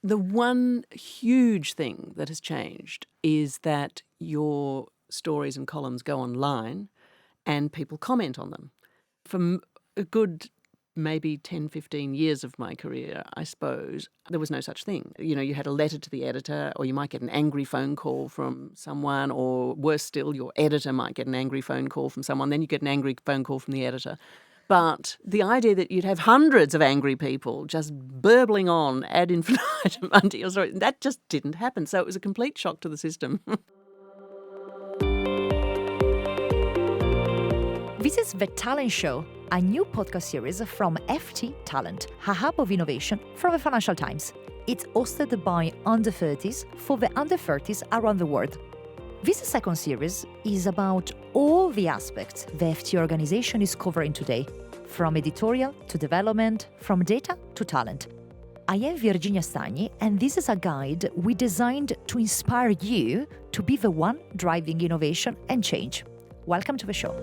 The one huge thing that has changed is that your stories and columns go online and people comment on them. For a good maybe 10, 15 years of my career, I suppose, there was no such thing. You know, you had a letter to the editor, or you might get an angry phone call from someone, or worse still, your editor might get an angry phone call from someone, then you get an angry phone call from the editor. But the idea that you'd have hundreds of angry people just burbling on ad infinitum unto your story, that just didn't happen. So it was a complete shock to the system. This is The Talent Show, a new podcast series from FT Talent, a hub of innovation from the Financial Times. It's hosted by under 30s for the under 30s around the world. This second series is about all the aspects the FT organization is covering today, from editorial to development, from data to talent. I am Virginia Stagni, and this is a guide we designed to inspire you to be the one driving innovation and change. Welcome to the show.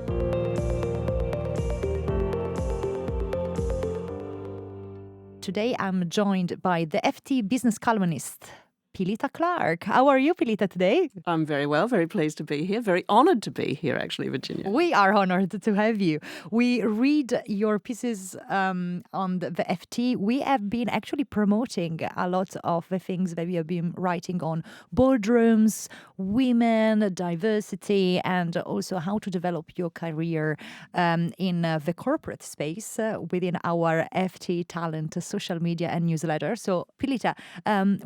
Today I'm joined by the FT business columnist Pilita Clark. How are you, Pilita, today? I'm very well, very pleased to be here, very honoured to be here, actually, Virginia. We are honoured to have you. We read your pieces on the FT. We have been actually promoting a lot of the things that we have been writing on boardrooms, women, diversity, and also how to develop your career in the corporate space within our FT Talent social media and newsletter. So, Pilita,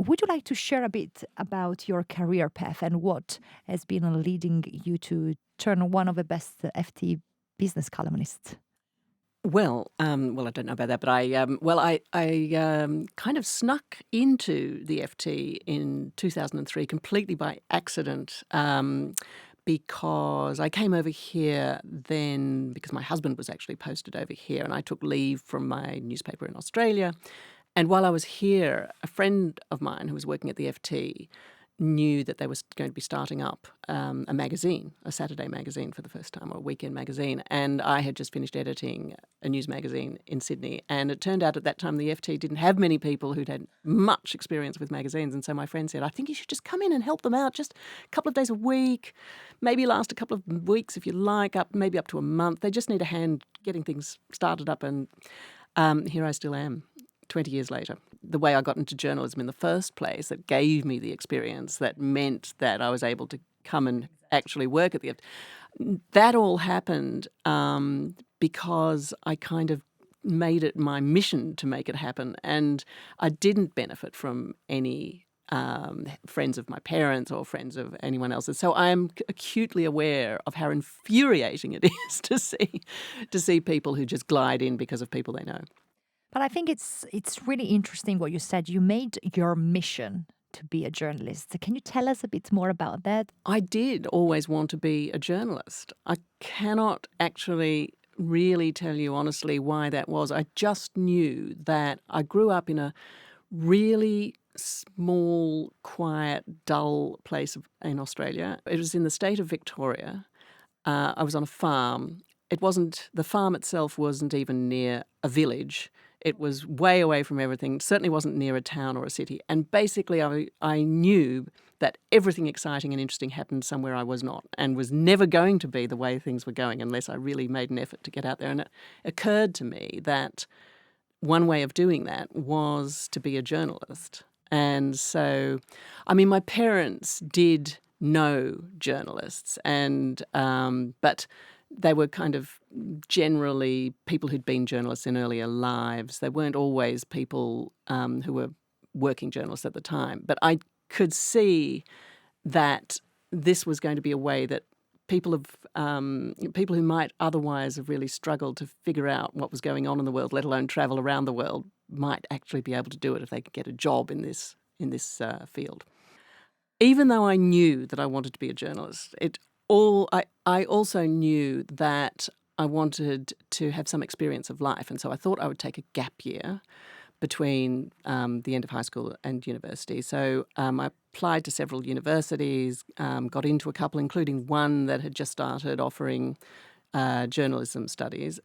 would you like to share a bit about your career path and what has been leading you to turn one of the best FT business columnists? Well, I don't know about that, but I kind of snuck into the FT in 2003 completely by accident. Because I came over here then because my husband was actually posted over here, and I took leave from my newspaper in Australia. And while I was here, a friend of mine who was working at the FT knew that they were going to be starting up a magazine, a Saturday magazine for the first time, or a weekend magazine. And I had just finished editing a news magazine in Sydney. And it turned out at that time the FT didn't have many people who'd had much experience with magazines. And so my friend said, I think you should just come in and help them out just a couple of days a week, maybe last a couple of weeks if you like, maybe up to a month. They just need a hand getting things started up. And here I still am. 20 years later. The way I got into journalism in the first place, that gave me the experience that meant that I was able to come and actually work at the FT. That all happened because I kind of made it my mission to make it happen, and I didn't benefit from any friends of my parents or friends of anyone else's. So I am acutely aware of how infuriating it is to see people who just glide in because of people they know. But I think it's really interesting what you said. You made your mission to be a journalist. Can you tell us a bit more about that? I did always want to be a journalist. I cannot actually really tell you honestly why that was. I just knew that I grew up in a really small, quiet, dull place in Australia. It was in the state of Victoria. I was on a farm. The farm itself wasn't even near a village. It was way away from everything, certainly wasn't near a town or a city. And basically I knew that everything exciting and interesting happened somewhere I was not, and was never going to be the way things were going unless I really made an effort to get out there. And it occurred to me that one way of doing that was to be a journalist. And so, I mean, my parents did know journalists, but they were kind of generally people who'd been journalists in earlier lives. They weren't always people who were working journalists at the time. But I could see that this was going to be a way that people who might otherwise have really struggled to figure out what was going on in the world, let alone travel around the world, might actually be able to do it if they could get a job in this field. Even though I knew that I wanted to be a journalist, I also knew that I wanted to have some experience of life, and so I thought I would take a gap year between the end of high school and university. So I applied to several universities, got into a couple, including one that had just started offering journalism studies.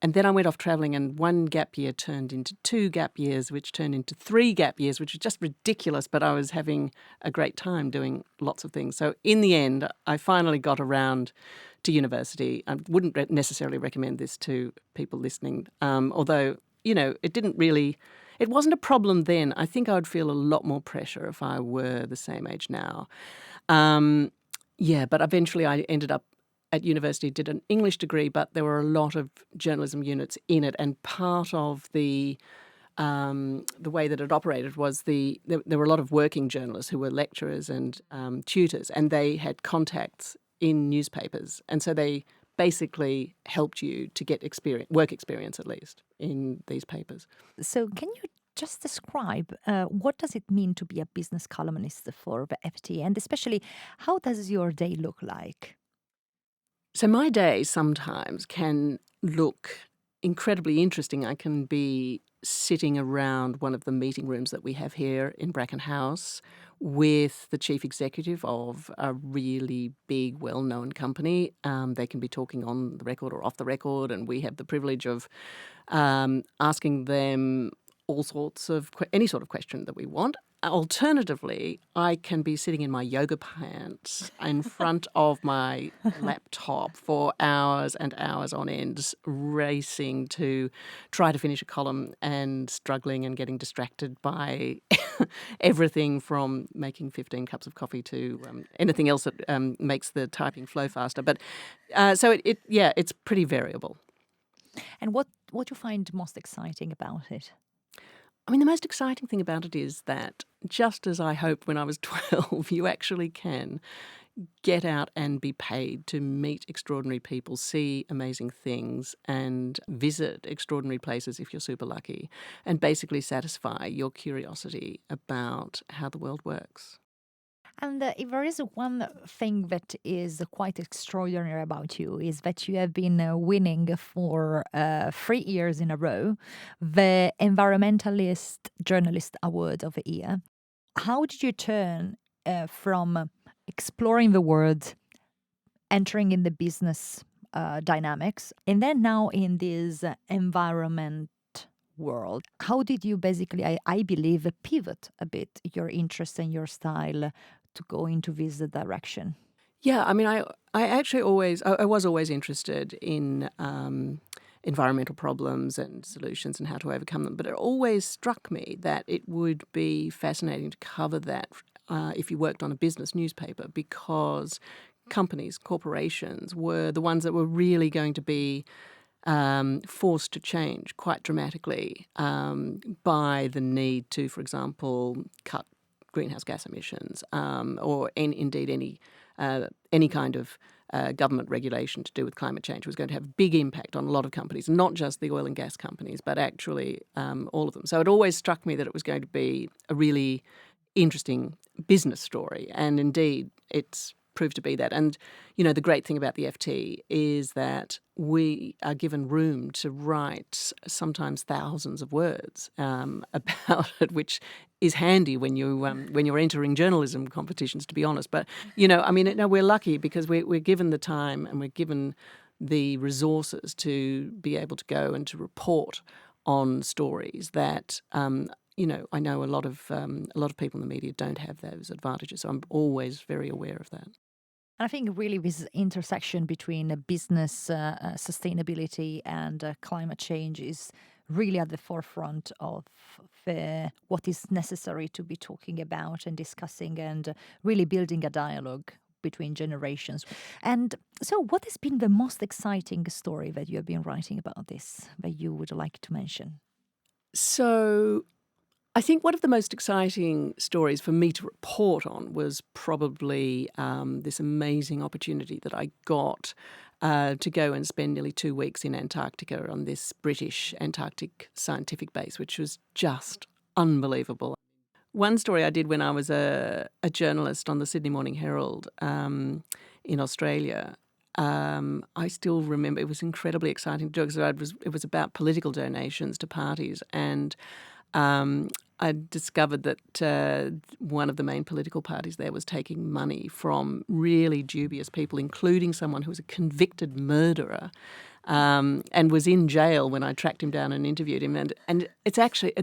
And then I went off travelling, and one gap year turned into 2 gap years, which turned into 3 gap years, which was just ridiculous, but I was having a great time doing lots of things. So in the end, I finally got around to university. I wouldn't necessarily recommend this to people listening, although, it wasn't a problem then. I think I would feel a lot more pressure if I were the same age now. But eventually I ended up at university, did an English degree, but there were a lot of journalism units in it, and part of the way that it operated was there were a lot of working journalists who were lecturers and tutors, and they had contacts in newspapers, and so they basically helped you to get work experience at least in these papers. So, can you just describe what does it mean to be a business columnist for the FT, and especially how does your day look like? So my day sometimes can look incredibly interesting. I can be sitting around one of the meeting rooms that we have here in Bracken House with the chief executive of a really big, well-known company. They can be talking on the record or off the record, and we have the privilege of asking them all sorts of any sort of question that we want. Alternatively, I can be sitting in my yoga pants in front of my laptop for hours and hours on end, racing to try to finish a column and struggling and getting distracted by everything from making 15 cups of coffee to anything else that makes the typing flow faster. But it's pretty variable. And what you find most exciting about it? I mean, the most exciting thing about it is that, just as I hoped when I was 12, you actually can get out and be paid to meet extraordinary people, see amazing things, and visit extraordinary places if you're super lucky, and basically satisfy your curiosity about how the world works. And if there is one thing that is quite extraordinary about you, is that you have been winning for 3 years in a row the Environmentalist Journalist Award of the Year. How did you turn from exploring the world, entering in the business dynamics, and then now in this environment world? How did you basically, I believe, pivot a bit your interest and your style to go into this direction? Yeah, I mean, I actually I was always interested in environmental problems and solutions and how to overcome them, but it always struck me that it would be fascinating to cover that if you worked on a business newspaper, because companies, corporations were the ones that were really going to be forced to change quite dramatically by the need to, for example, cut greenhouse gas emissions, or indeed any kind of government regulation to do with climate change was going to have a big impact on a lot of companies, not just the oil and gas companies, but actually all of them. So it always struck me that it was going to be a really interesting business story, and indeed it's proved to be that. And, the great thing about the FT is that we are given room to write sometimes thousands of words about it, which is handy when you're entering journalism competitions, to be honest. But, we're lucky because we're given the time and we're given the resources to be able to go and to report on stories that I know a lot of people in the media don't have those advantages. So I'm always very aware of that. And I think really this intersection between business sustainability and climate change is really at the forefront of what is necessary to be talking about and discussing, and really building a dialogue between generations. And so, what has been the most exciting story that you have been writing about this that you would like to mention? So I think one of the most exciting stories for me to report on was probably this amazing opportunity that I got to go and spend nearly 2 weeks in Antarctica on this British Antarctic scientific base, which was just unbelievable. One story I did when I was a journalist on the Sydney Morning Herald in Australia. I still remember it was incredibly exciting to do because it was about political donations to parties, and I discovered that one of the main political parties there was taking money from really dubious people, including someone who was a convicted murderer, and was in jail when I tracked him down and interviewed him. And it's actually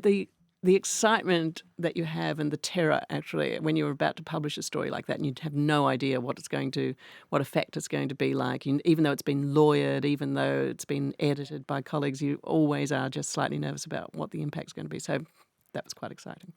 the excitement that you have and the terror actually when you're about to publish a story like that and you have no idea what effect it's going to be like. Even though it's been lawyered, even though it's been edited by colleagues, you always are just slightly nervous about what the impact's going to be. So that was quite exciting.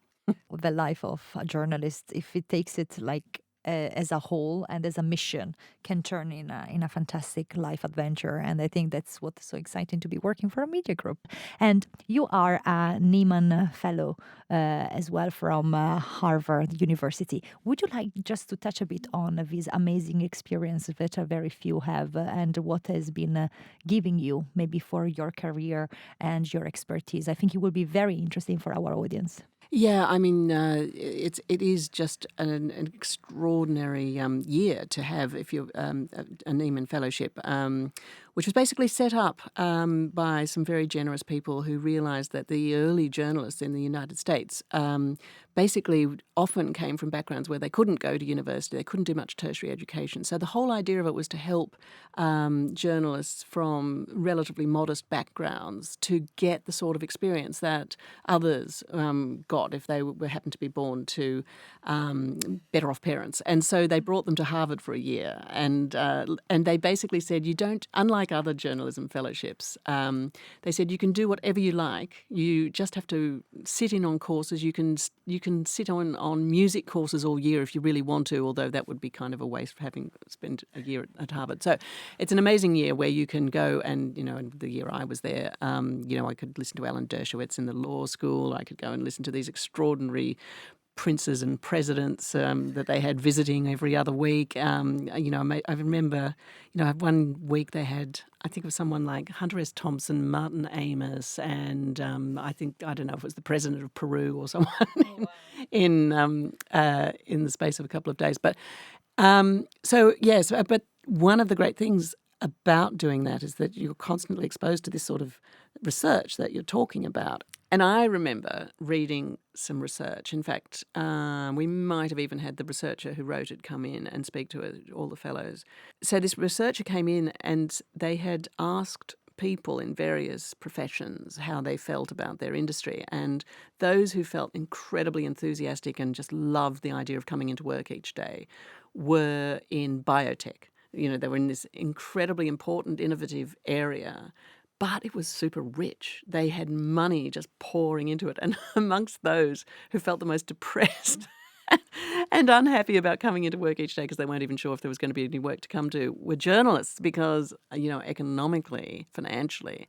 The life of a journalist, if it takes it like as a whole and as a mission, can turn in a fantastic life adventure. And I think that's what's so exciting to be working for a media group. And you are a Nieman fellow as well from Harvard University. Would you like just to touch a bit on these amazing experiences that very few have, and what has been giving you maybe for your career and your expertise? I think it will be very interesting for our audience. Yeah, I mean, it is just an extraordinary year to have if you're a Nieman Fellowship, which was basically set up by some very generous people who realised that the early journalists in the United States basically often came from backgrounds where they couldn't go to university, they couldn't do much tertiary education. So the whole idea of it was to help journalists from relatively modest backgrounds to get the sort of experience that others got if they happened to be born to better off parents. And so they brought them to Harvard for a year, and they basically said, you don't, unlike other journalism fellowships, they said you can do whatever you like. You just have to sit in on courses. You can sit on music courses all year if you really want to, although that would be kind of a waste of having spent a year at Harvard. So it's an amazing year where you can go and, in the year I was there, I could listen to Alan Dershowitz in the law school. I could go and listen to these extraordinary princes and presidents that they had visiting every other week. I remember, one week they had, I think it was someone like Hunter S. Thompson, Martin Amis, and I don't know if it was the president of Peru or someone in the space of a couple of days. But but one of the great things about doing that is that you're constantly exposed to this sort of research that you're talking about. And I remember reading some research. In fact, we might have even had the researcher who wrote it come in and speak to all the fellows. So this researcher came in and they had asked people in various professions how they felt about their industry. And those who felt incredibly enthusiastic and just loved the idea of coming into work each day were in biotech. They were in this incredibly important, innovative area, but it was super rich. They had money just pouring into it. And amongst those who felt the most depressed and unhappy about coming into work each day because they weren't even sure if there was going to be any work to come to were journalists because, economically, financially,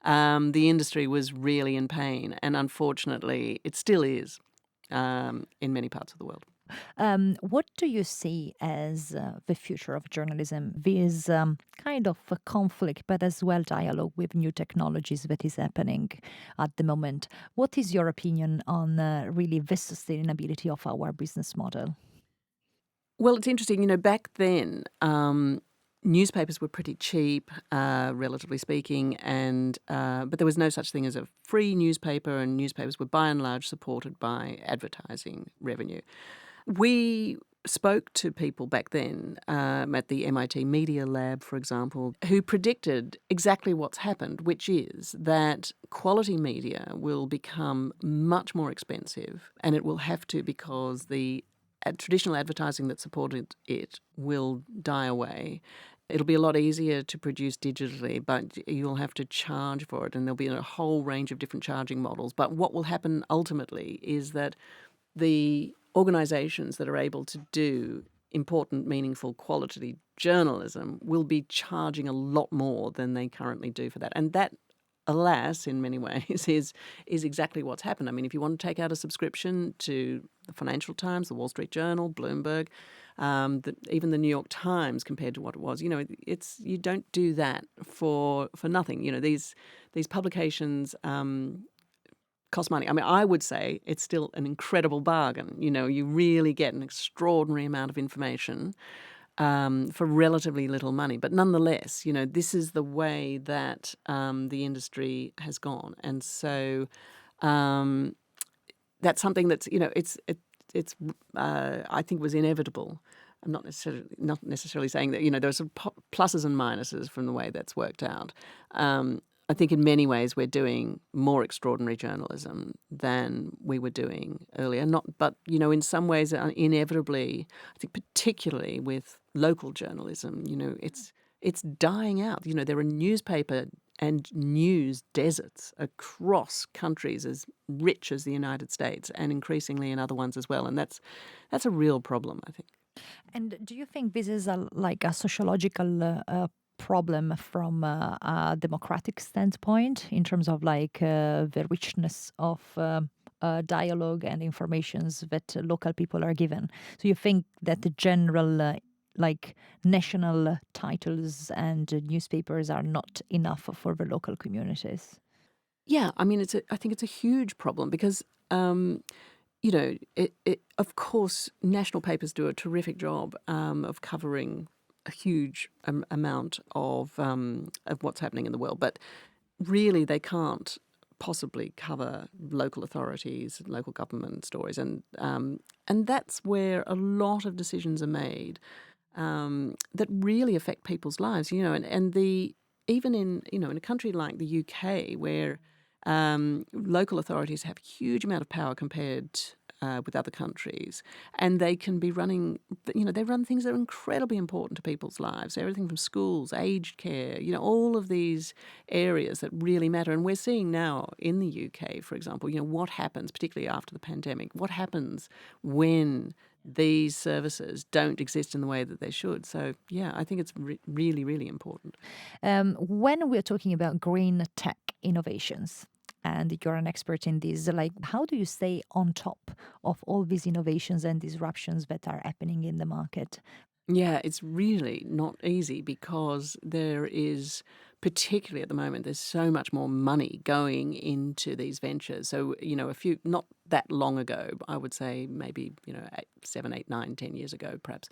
the industry was really in pain. And unfortunately, it still is in many parts of the world. What do you see as the future of journalism? This kind of a conflict, but as well dialogue with new technologies that is happening at the moment. What is your opinion on really the sustainability of our business model? Well, it's interesting. Back then, newspapers were pretty cheap, relatively speaking, and but there was no such thing as a free newspaper, and newspapers were by and large supported by advertising revenue. We spoke to people back then at the MIT Media Lab, for example, who predicted exactly what's happened, which is that quality media will become much more expensive, and it will have to because the traditional advertising that supported it will die away. It'll be a lot easier to produce digitally, but you'll have to charge for it, and there'll be a whole range of different charging models. But what will happen ultimately is that the organisations that are able to do important, meaningful, quality journalism will be charging a lot more than they currently do for that. And that, alas, in many ways, is exactly what's happened. I mean, if you want to take out a subscription to the Financial Times, the Wall Street Journal, Bloomberg, even the New York Times compared to what it was, you don't do that for nothing. These publications cost money. I mean, I would say it's still an incredible bargain. You really get an extraordinary amount of information for relatively little money. But nonetheless, this is the way that the industry has gone. And so that's something that's, I think was inevitable. I'm not necessarily saying that, there's some pluses and minuses from the way that's worked out. I think in many ways we're doing more extraordinary journalism than we were doing earlier. But in some ways, inevitably, I think particularly with local journalism, it's dying out. There are newspaper and news deserts across countries as rich as the United States, and increasingly in other ones as well. And that's a real problem, I think. And do you think this is like a sociological problem from a democratic standpoint in terms of like the richness of dialogue and informations that local people are given? So you think that the general like national titles and newspapers are not enough for the local communities? Yeah, I mean, I think it's a huge problem because, of course, national papers do a terrific job of covering a huge amount of what's happening in the world, but really they can't possibly cover local authorities, local government stories, and that's where a lot of decisions are made that really affect people's lives. And the even in a country like the UK where local authorities have a huge amount of power compared with other countries, and they can be running, they run things that are incredibly important to people's lives, everything from schools, aged care, all of these areas that really matter. And we're seeing now in the UK, for example, what happens, particularly after the pandemic, what happens when these services don't exist in the way that they should. So, yeah, I think it's really, really important. When we're talking about green tech innovations, and you're an expert in this, like how do you stay on top of all these innovations and disruptions that are happening in the market? Yeah, it's really not easy because there is, particularly at the moment, there's so much more money going into these ventures. So, not that long ago, I would say maybe, 7, 8, 9, 10 years ago, perhaps,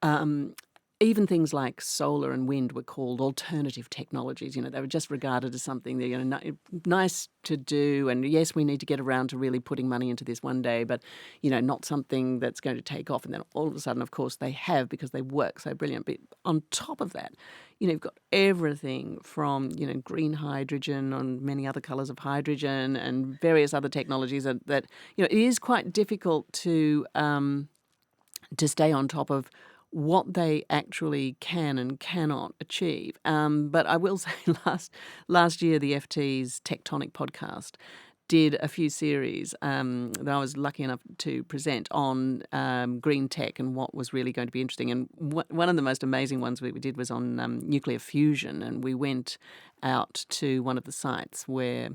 um, even things like solar and wind were called alternative technologies. They were just regarded as something that, nice to do. And yes, we need to get around to really putting money into this one day, but, not something that's going to take off. And then all of a sudden, of course, they have because they work so brilliant. But on top of that, you've got everything from, green hydrogen and many other colours of hydrogen and various other technologies that it is quite difficult to stay on top of what they actually can and cannot achieve. But I will say last year, the FT's Tectonic podcast did a few series that I was lucky enough to present on green tech and what was really going to be interesting. And one of the most amazing ones we did was on nuclear fusion, and we went out to one of the sites where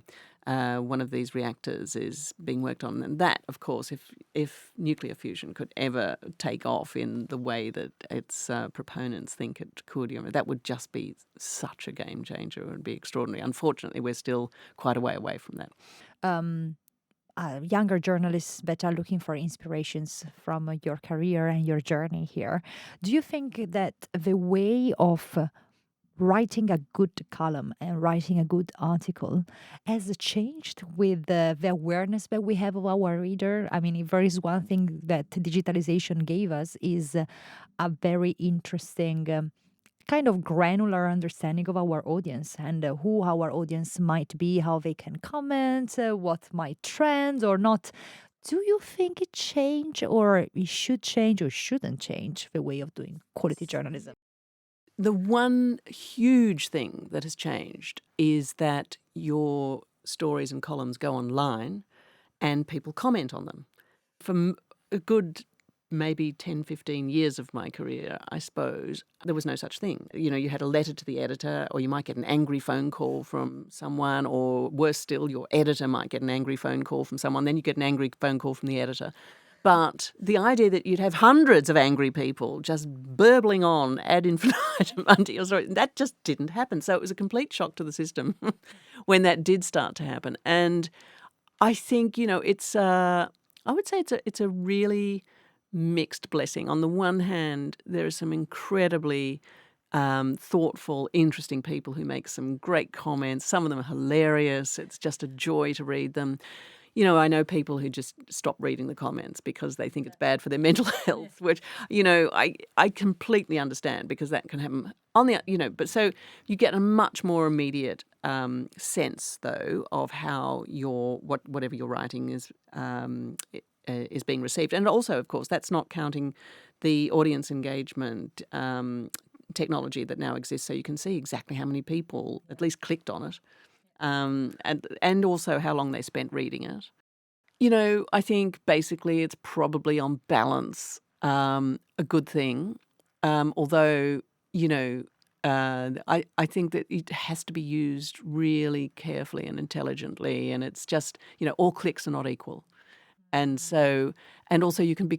one of these reactors is being worked on. And that, of course, if nuclear fusion could ever take off in the way that its proponents think it could, that would just be such a game changer. It would be extraordinary. Unfortunately, we're still quite a way away from that. Younger journalists that are looking for inspirations from your career and your journey here, do you think that the way of writing a good column and writing a good article has changed with the awareness that we have of our reader? I mean, if there is one thing that digitalization gave us is a very interesting kind of granular understanding of our audience and who our audience might be, how they can comment, what might trend or not. Do you think it change or it should change or shouldn't change the way of doing quality journalism? The one huge thing that has changed is that your stories and columns go online and people comment on them. For a good maybe 10, 15 years of my career, I suppose, there was no such thing. You had a letter to the editor, or you might get an angry phone call from someone, or worse still, your editor might get an angry phone call from someone, then you get an angry phone call from the editor. But the idea that you'd have hundreds of angry people just burbling on ad infinitum unto your story, that just didn't happen. So it was a complete shock to the system when that did start to happen. And I think, I would say it's a really mixed blessing. On the one hand, there are some incredibly thoughtful, interesting people who make some great comments. Some of them are hilarious. It's just a joy to read them. I know people who just stop reading the comments because they think it's bad for their mental health, which, I completely understand because that can happen on but so you get a much more immediate sense, though, of how whatever you're writing is being received. And also, of course, that's not counting the audience engagement technology that now exists, so you can see exactly how many people at least clicked on it, and also how long they spent reading it. I think basically it's probably on balance a good thing, although I think that it has to be used really carefully and intelligently, and it's just all clicks are not equal, and also you can be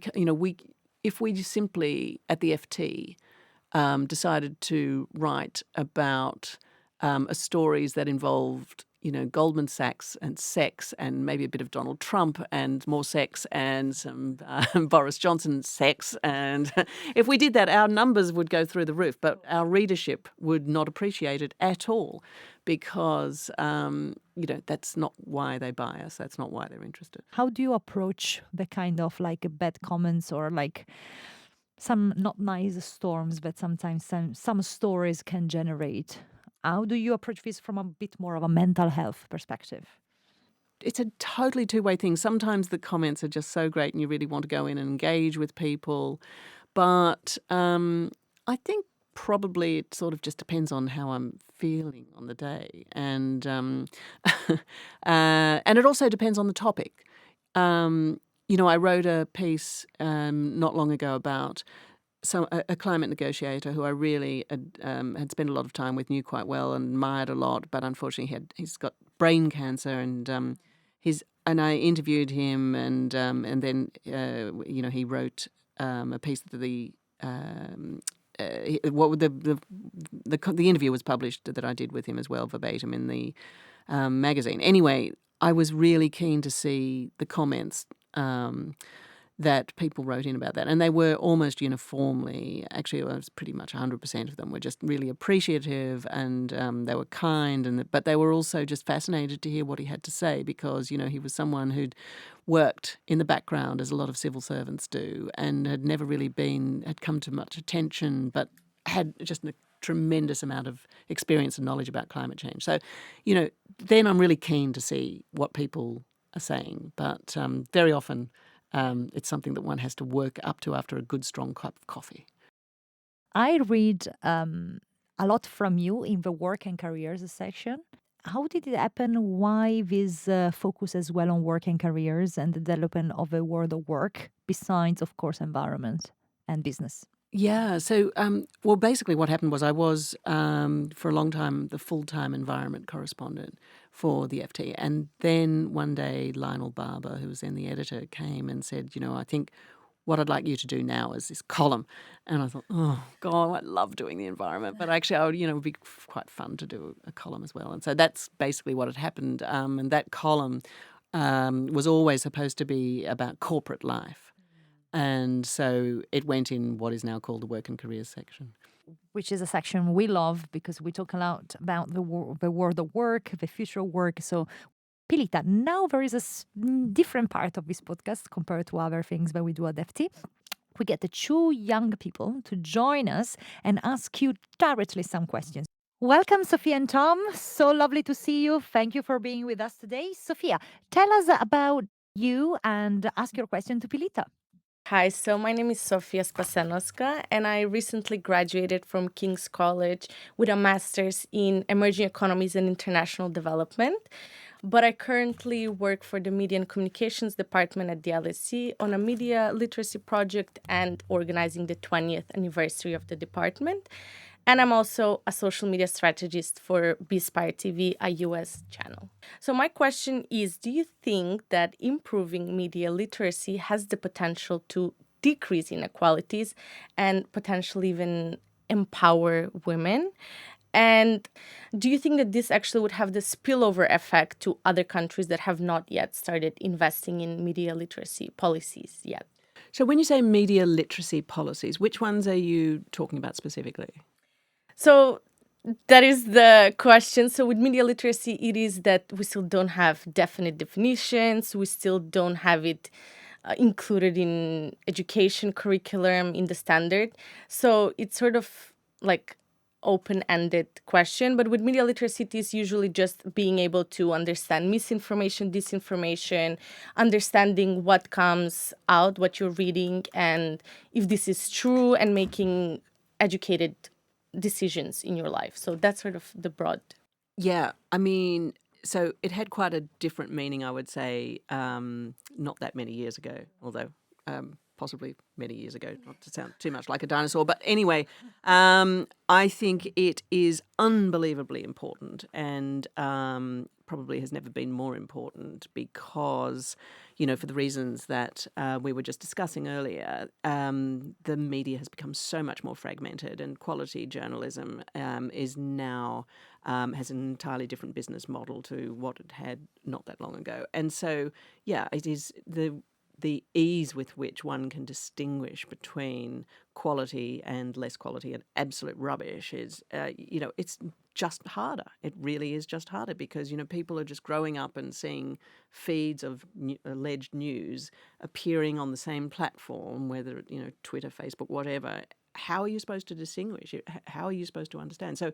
if we simply at the FT decided to write about stories that involved, Goldman Sachs and sex and maybe a bit of Donald Trump and more sex and some Boris Johnson sex. And if we did that, our numbers would go through the roof, but our readership would not appreciate it at all because, that's not why they buy us. That's not why they're interested. How do you approach the kind of like bad comments or like some not nice storms that sometimes some stories can generate? How do you approach this from a bit more of a mental health perspective? It's a totally two-way thing. Sometimes the comments are just so great and you really want to go in and engage with people. But I think probably it sort of just depends on how I'm feeling on the day. And it also depends on the topic. I wrote a piece not long ago about a climate negotiator who I really had spent a lot of time with, knew quite well and admired a lot, but unfortunately he's got brain cancer, and I interviewed him, and then he wrote a piece that the interview was published that I did with him as well, verbatim in the magazine. Anyway, I was really keen to see the comments that people wrote in about that. And they were almost uniformly, actually it was pretty much 100% of them were just really appreciative, and they were kind, but they were also just fascinated to hear what he had to say because, he was someone who'd worked in the background as a lot of civil servants do and had never really had come to much attention, but had just a tremendous amount of experience and knowledge about climate change. So, then I'm really keen to see what people are saying. But very often it's something that one has to work up to after a good, strong cup of coffee. I read a lot from you in the work and careers section. How did it happen? Why this focus as well on work and careers and the development of a world of work besides, of course, environment and business? Yeah. So, basically what happened was I was, for a long time, the full-time environment correspondent for the FT. And then one day, Lionel Barber, who was then the editor, came and said, I think what I'd like you to do now is this column. And I thought, oh, God, I love doing the environment. But actually, it would be quite fun to do a column as well. And so that's basically what had happened. And that column was always supposed to be about corporate life. And so it went in what is now called the work and careers section. Which is a section we love because we talk a lot about the world of work, the future of work. So, Pilita, now there is a different part of this podcast compared to other things that we do at FT. We get the two young people to join us and ask you directly some questions. Welcome, Sophia and Tom. So lovely to see you. Thank you for being with us today. Sophia, tell us about you and ask your question to Pilita. Hi, so my name is Sofia Spasenoska, and I recently graduated from King's College with a master's in emerging economies and international development. But I currently work for the Media and Communications Department at the LSE on a media literacy project and organizing the 20th anniversary of the department. And I'm also a social media strategist for Bspire TV, a US channel. So my question is, do you think that improving media literacy has the potential to decrease inequalities and potentially even empower women? And do you think that this actually would have the spillover effect to other countries that have not yet started investing in media literacy policies yet? So when you say media literacy policies, which ones are you talking about specifically? So That is the question. So with media literacy, it is that we still don't have definite definitions. We still don't have it included in education curriculum in the standard. So it's sort of like open-ended question. But with media literacy, it is usually just being able to understand misinformation, disinformation, understanding what comes out, what you're reading, and if this is true, and making educated decisions in your life. So that's sort of the broad. Yeah, I mean, so it had quite a different meaning, I would say, not that many years ago, although possibly many years ago, not to sound too much like a dinosaur. But anyway, I think it is unbelievably important and probably has never been more important because, for the reasons that we were just discussing earlier, the media has become so much more fragmented and quality journalism is now has an entirely different business model to what it had not that long ago. And so, yeah, it is the ease with which one can distinguish between quality and less quality and absolute rubbish is, it's just harder. It really is just harder because, people are just growing up and seeing feeds of alleged news appearing on the same platform, whether, Twitter, Facebook, whatever. How are you supposed to distinguish? How are you supposed to understand? So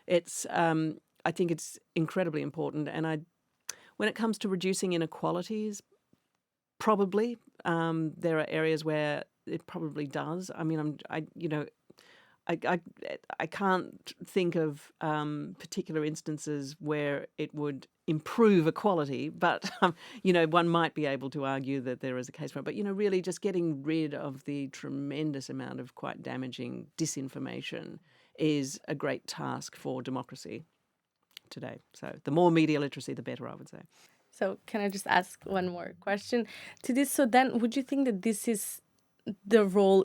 it's, I think it's incredibly important. And when it comes to reducing inequalities, probably there are areas where it probably does. I mean, I can't think of particular instances where it would improve equality, but one might be able to argue that there is a case for it. But really, just getting rid of the tremendous amount of quite damaging disinformation is a great task for democracy today. So the more media literacy, the better, I would say. So can I just ask one more question to this? So then would you think that this is the role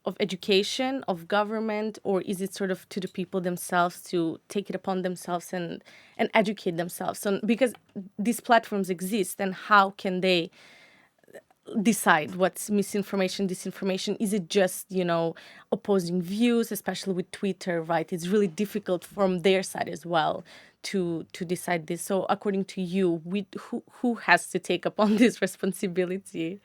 of education, of government, or is it sort of to the people themselves to take it upon themselves and educate themselves? So because these platforms exist, then how can they decide what's misinformation, disinformation? Is it just, opposing views, especially with Twitter, right? It's really difficult from their side as well to decide this. So according to you, who has to take upon this responsibility?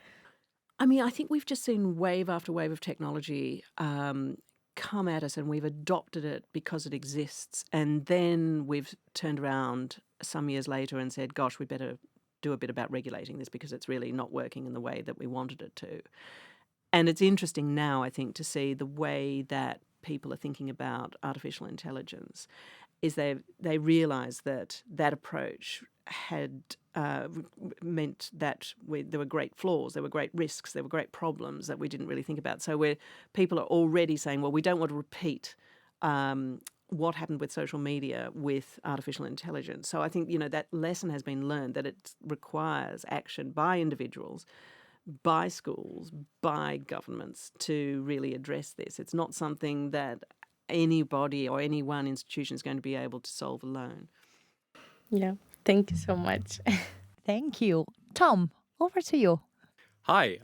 I mean, I think we've just seen wave after wave of technology come at us, and we've adopted it because it exists. And then we've turned around some years later and said, gosh, we better do a bit about regulating this because it's really not working in the way that we wanted it to. And it's interesting now, I think, to see the way that people are thinking about artificial intelligence is they realise that approach had meant that there were great flaws, there were great risks, there were great problems that we didn't really think about. So people are already saying, well, we don't want to repeat what happened with social media with artificial intelligence. So I think, that lesson has been learned that it requires action by individuals, by schools, by governments to really address this. It's not something that anybody or any one institution is going to be able to solve alone. Yeah, thank you so much. Thank you. Tom, over to you. Hi,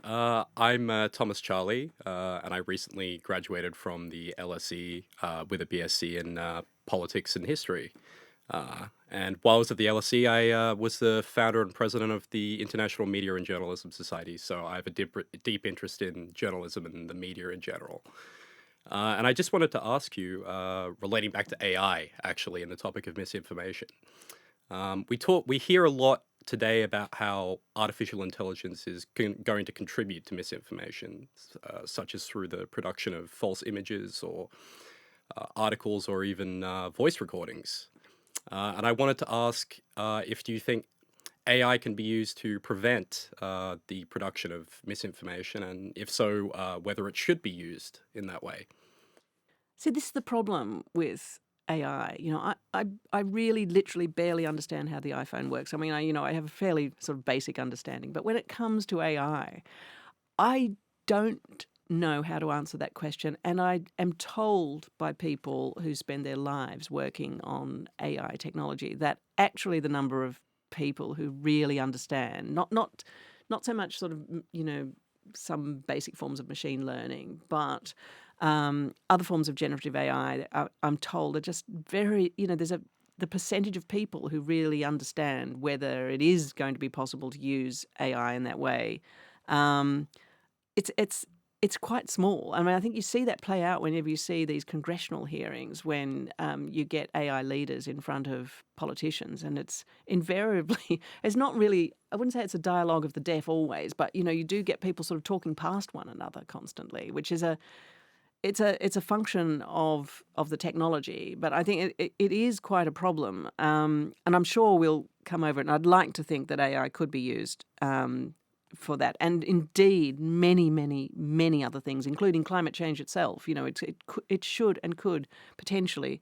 I'm Thomas Charlie, and I recently graduated from the LSE with a BSc in politics and history. And while I was at the LSE, I was the founder and president of the International Media and Journalism Society, so I have a deep interest in journalism and the media in general. And I just wanted to ask you, relating back to AI, actually, and the topic of misinformation. We hear a lot today about how artificial intelligence is going to contribute to misinformation, such as through the production of false images or articles or even voice recordings. And I wanted to ask if do you think AI can be used to prevent the production of misinformation, and if so, whether it should be used in that way. See, this is the problem with AI. I really literally barely understand how the iPhone works. I mean, I have a fairly sort of basic understanding. But when it comes to AI, I don't know how to answer that question. And I am told by people who spend their lives working on AI technology that actually the number of people who really understand, not so much sort of, some basic forms of machine learning, but other forms of generative AI, I'm told, are just very, there's the percentage of people who really understand whether it is going to be possible to use AI in that way. It's quite small. I mean, I think you see that play out whenever you see these congressional hearings when you get AI leaders in front of politicians, and it's invariably, it's not really, I wouldn't say it's a dialogue of the deaf always, but, you do get people sort of talking past one another constantly, which is it's a function of the technology, but I think it is quite a problem. And I'm sure we'll come over it, and I'd like to think that AI could be used for that, and indeed many, many, many other things, including climate change itself. It should and could potentially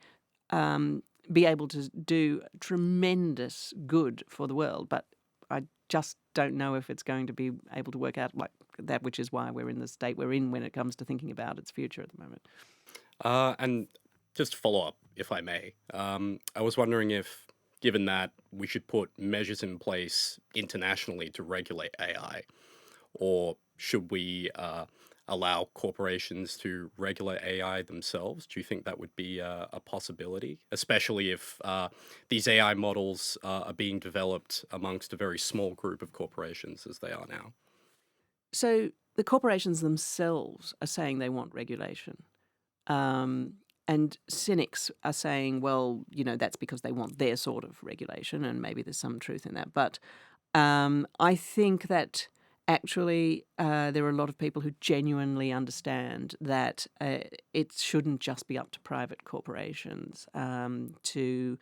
be able to do tremendous good for the world, but I just don't know if it's going to be able to work out like that, which is why we're in the state we're in when it comes to thinking about its future at the moment. And just to follow up, if I may, I was wondering if, given that we should put measures in place internationally to regulate AI, or should we allow corporations to regulate AI themselves? Do you think that would be a possibility, especially if these AI models are being developed amongst a very small group of corporations as they are now? So the corporations themselves are saying they want regulation. And cynics are saying, well, that's because they want their sort of regulation, and maybe there's some truth in that. But I think that actually there are a lot of people who genuinely understand that it shouldn't just be up to private corporations to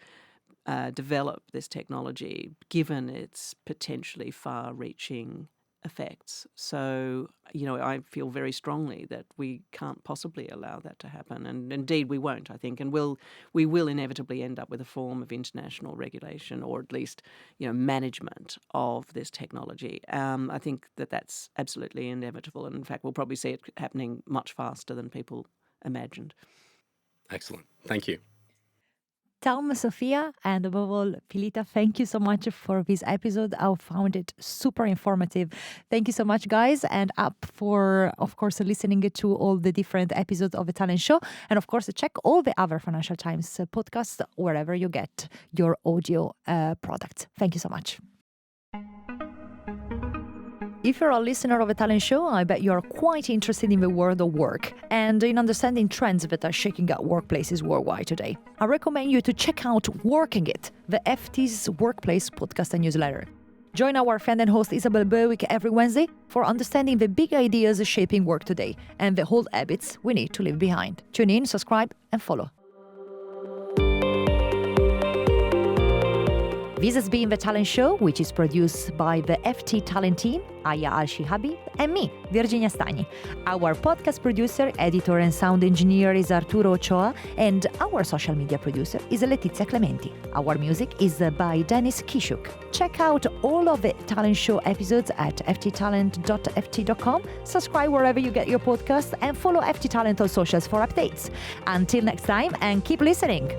develop this technology, given its potentially far-reaching effects. So, I feel very strongly that we can't possibly allow that to happen. And indeed we won't, I think. And we will inevitably end up with a form of international regulation, or at least, management of this technology. I think that that's absolutely inevitable. And in fact, we'll probably see it happening much faster than people imagined. Excellent. Thank you. Tom, Sophia, and above all, Pilita, thank you so much for this episode. I found it super informative. Thank you so much, guys. And up for, of course, listening to all the different episodes of The Talent Show. And of course, check all the other Financial Times podcasts wherever you get your audio products. Thank you so much. If you're a listener of a talent show, I bet you're quite interested in the world of work and in understanding trends that are shaking up workplaces worldwide today. I recommend you to check out Working It, the FT's workplace podcast and newsletter. Join our friend and host Isabel Berwick every Wednesday for understanding the big ideas shaping work today and the old habits we need to leave behind. Tune in, subscribe, and follow. This has been The Talent Show, which is produced by the FT Talent team, Aya Al-Shihabi, and me, Virginia Stagni. Our podcast producer, editor, and sound engineer is Arturo Ochoa, and our social media producer is Letizia Clementi. Our music is by Dennis Kishuk. Check out all of the Talent Show episodes at fttalent.ft.com, subscribe wherever you get your podcast, and follow FT Talent on socials for updates. Until next time, and keep listening.